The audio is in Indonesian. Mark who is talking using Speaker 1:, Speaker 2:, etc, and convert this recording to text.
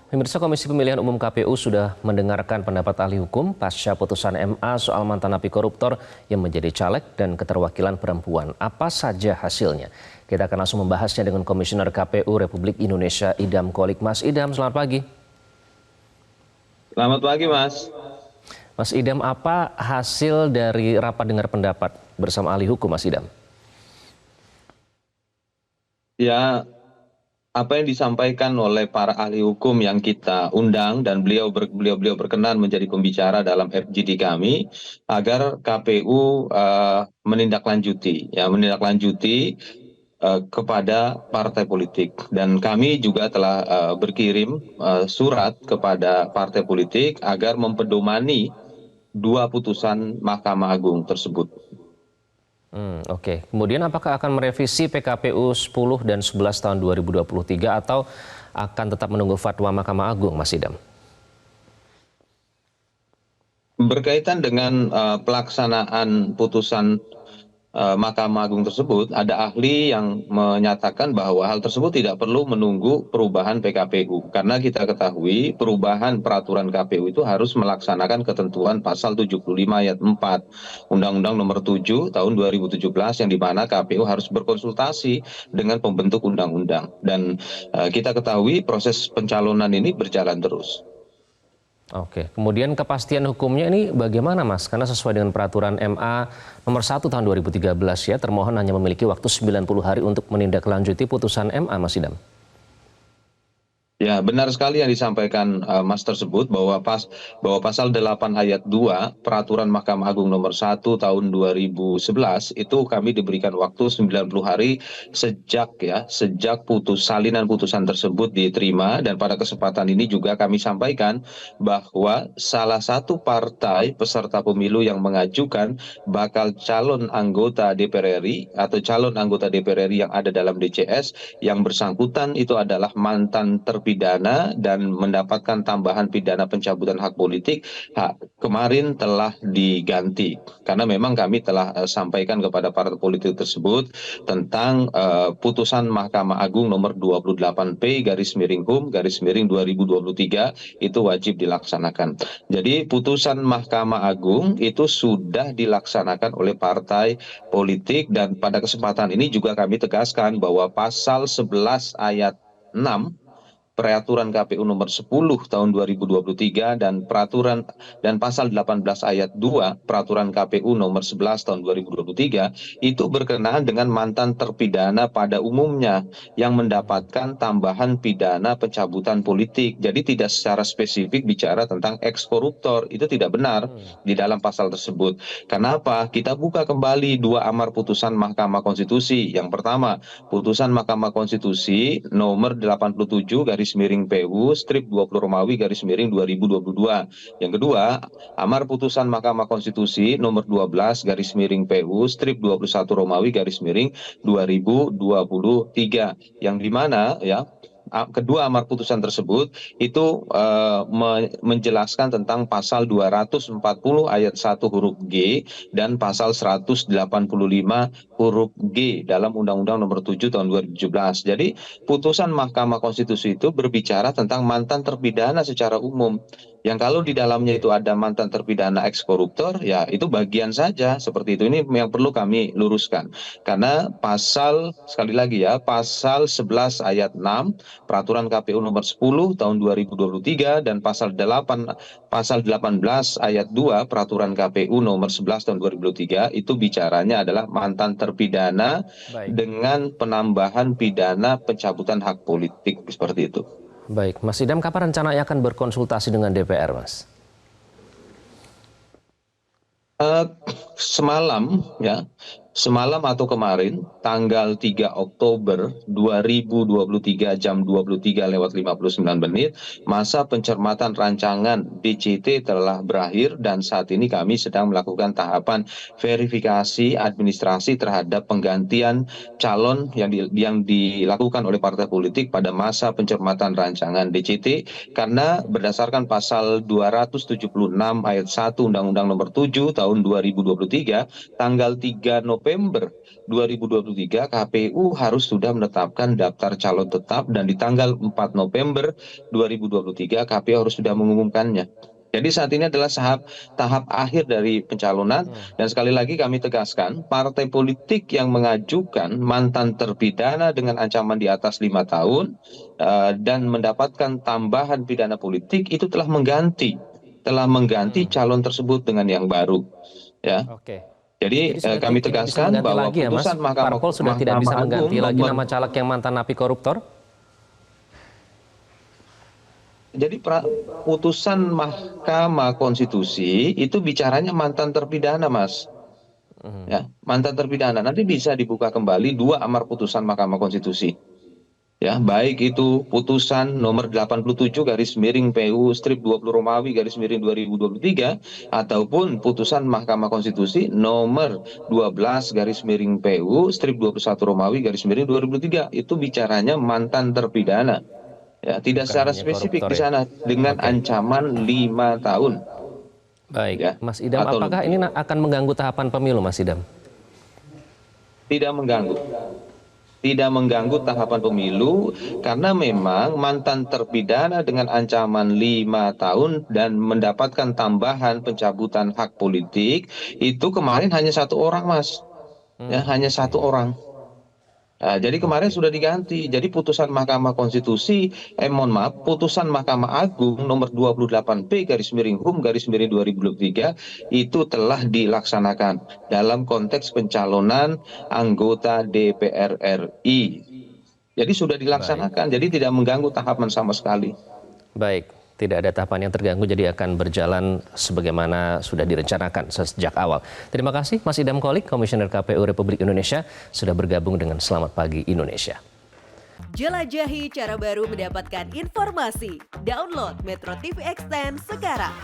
Speaker 1: Pemirsa, Komisi Pemilihan Umum KPU sudah mendengarkan pendapat ahli hukum pasca putusan MA soal mantan napi koruptor yang menjadi caleg dan keterwakilan perempuan. Apa saja hasilnya? Kita akan langsung membahasnya dengan Komisioner KPU Republik Indonesia Idam Qolik. Mas Idam, selamat pagi.
Speaker 2: Selamat pagi, Mas.
Speaker 1: Mas Idam, apa hasil dari rapat dengar pendapat bersama ahli hukum, Mas Idam?
Speaker 2: Ya, apa yang disampaikan oleh para ahli hukum yang kita undang dan beliau berkenan menjadi pembicara dalam FGD kami agar KPU menindaklanjuti kepada partai politik, dan kami juga telah berkirim surat kepada partai politik agar mempedomani dua putusan Mahkamah Agung tersebut.
Speaker 1: Oke. Kemudian apakah akan merevisi PKPU 10 dan 11 tahun 2023 atau akan tetap menunggu fatwa Mahkamah Agung, Mas Idam?
Speaker 2: Berkaitan dengan pelaksanaan putusan Mahkamah Agung tersebut, ada ahli yang menyatakan bahwa hal tersebut tidak perlu menunggu perubahan PKPU. Karena kita ketahui perubahan peraturan KPU itu harus melaksanakan ketentuan pasal 75 ayat 4 Undang-Undang nomor 7 tahun 2017 yang dimana KPU harus berkonsultasi dengan pembentuk undang-undang. Dan kita ketahui proses pencalonan ini berjalan terus.
Speaker 1: Oke, kemudian kepastian hukumnya ini bagaimana, Mas? Karena sesuai dengan peraturan MA nomor 1 tahun 2013 ya, termohon hanya memiliki waktu 90 hari untuk menindaklanjuti putusan MA, Mas Idam.
Speaker 2: Ya, benar sekali yang disampaikan Mas tersebut bahwa pasal 8 ayat 2 Peraturan Mahkamah Agung nomor 1 tahun 2011 itu kami diberikan waktu 90 hari sejak salinan putusan tersebut diterima, dan pada kesempatan ini juga kami sampaikan bahwa salah satu partai peserta pemilu yang mengajukan bakal calon anggota DPR RI atau calon anggota DPR RI yang ada dalam DCS yang bersangkutan itu adalah mantan terpidana dan mendapatkan tambahan pidana pencabutan hak politik, kemarin telah diganti. Karena memang kami telah sampaikan kepada partai politik tersebut tentang putusan Mahkamah Agung nomor 28P/HUM/2023 itu wajib dilaksanakan. Jadi putusan Mahkamah Agung itu sudah dilaksanakan oleh partai politik, dan pada kesempatan ini juga kami tegaskan bahwa pasal 11 ayat 6 Peraturan KPU nomor 10 tahun 2023 dan pasal 18 ayat 2 Peraturan KPU nomor 11 tahun 2023 itu berkenaan dengan mantan terpidana pada umumnya yang mendapatkan tambahan pidana pencabutan politik. Jadi tidak secara spesifik bicara tentang eks-koruptor, itu tidak benar di dalam pasal tersebut. Kenapa? Kita buka kembali dua amar putusan Mahkamah Konstitusi. Yang pertama, putusan Mahkamah Konstitusi nomor 87/PU/20 Yang kedua, amar putusan Mahkamah Konstitusi nomor 12/PU/21/2023 yang dimana kedua amar putusan tersebut itu menjelaskan tentang pasal 240 ayat 1 huruf G dan pasal 185 huruf G dalam Undang-Undang nomor 7 tahun 2017. Jadi putusan Mahkamah Konstitusi itu berbicara tentang mantan terpidana secara umum. Yang kalau di dalamnya itu ada mantan terpidana eks-koruptor, ya itu bagian saja seperti itu. Ini yang perlu kami luruskan. Karena sekali lagi pasal 11 ayat 6 Peraturan KPU nomor 10 tahun 2023 dan pasal 18 ayat 2 Peraturan KPU nomor 11 tahun 2023 itu bicaranya adalah mantan terpidana dengan penambahan pidana pencabutan hak politik, seperti itu.
Speaker 1: Baik, Mas Idam, kapan rencananya akan berkonsultasi dengan DPR, Mas?
Speaker 2: Semalam atau kemarin tanggal 3 Oktober 2023 jam 23:59 masa pencermatan rancangan DCT telah berakhir, dan saat ini kami sedang melakukan tahapan verifikasi administrasi terhadap penggantian calon yang dilakukan oleh partai politik pada masa pencermatan rancangan DCT, karena berdasarkan pasal 276 ayat 1 Undang-Undang nomor 7 tahun 2023 tanggal 3 November November 2023 KPU harus sudah menetapkan daftar calon tetap dan di tanggal 4 November 2023 KPU harus sudah mengumumkannya. Jadi saat ini adalah tahap akhir dari pencalonan dan sekali lagi kami tegaskan partai politik yang mengajukan mantan terpidana dengan ancaman di atas 5 tahun dan mendapatkan tambahan pidana politik itu telah mengganti calon tersebut dengan yang baru. Ya.
Speaker 1: Oke.
Speaker 2: Jadi
Speaker 1: sudah
Speaker 2: kami
Speaker 1: tidak bisa
Speaker 2: tegaskan
Speaker 1: mengganti
Speaker 2: bahwa
Speaker 1: lagi ya, Mas?
Speaker 2: putusan Mahkamah
Speaker 1: Parpol sudah tidak bisa mengganti
Speaker 2: Agung
Speaker 1: lagi nama caleg yang mantan napi koruptor?
Speaker 2: Jadi putusan Mahkamah Konstitusi itu bicaranya mantan terpidana, Mas. Ya, mantan terpidana. Nanti bisa dibuka kembali 2 amar putusan Mahkamah Konstitusi. Ya, baik itu putusan nomor 87/PU strip 20 Romawi /2023 ataupun putusan Mahkamah Konstitusi nomor 12/PU strip 21 Romawi /2023 itu bicaranya mantan terpidana. Ya, tidak
Speaker 1: Bukan
Speaker 2: secara
Speaker 1: hanya
Speaker 2: spesifik
Speaker 1: koruptor
Speaker 2: di
Speaker 1: ya?
Speaker 2: sana dengan
Speaker 1: Oke.
Speaker 2: ancaman 5 tahun.
Speaker 1: Baik,
Speaker 2: Ya,
Speaker 1: Mas Idam,
Speaker 2: atau
Speaker 1: apakah ini akan mengganggu tahapan pemilu, Mas Idam?
Speaker 2: tidak mengganggu. Tidak mengganggu tahapan pemilu karena memang mantan terpidana dengan ancaman 5 tahun dan mendapatkan tambahan pencabutan hak politik itu kemarin hanya 1 orang, Mas. Ya, hanya 1 orang. Nah, jadi kemarin sudah diganti. Jadi putusan Mahkamah Konstitusi, putusan Mahkamah Agung nomor 28P/HUM/2023 itu telah dilaksanakan dalam konteks pencalonan anggota DPR RI. Jadi sudah dilaksanakan, jadi tidak mengganggu tahapan sama sekali.
Speaker 1: Baik, tidak ada tahapan yang terganggu, jadi akan berjalan sebagaimana sudah direncanakan sejak awal. Terima kasih Mas Idam Qolik, Komisioner KPU Republik Indonesia, sudah bergabung dengan Selamat Pagi Indonesia.
Speaker 3: Jelajahi cara baru mendapatkan informasi. Download Metro TV Extend sekarang.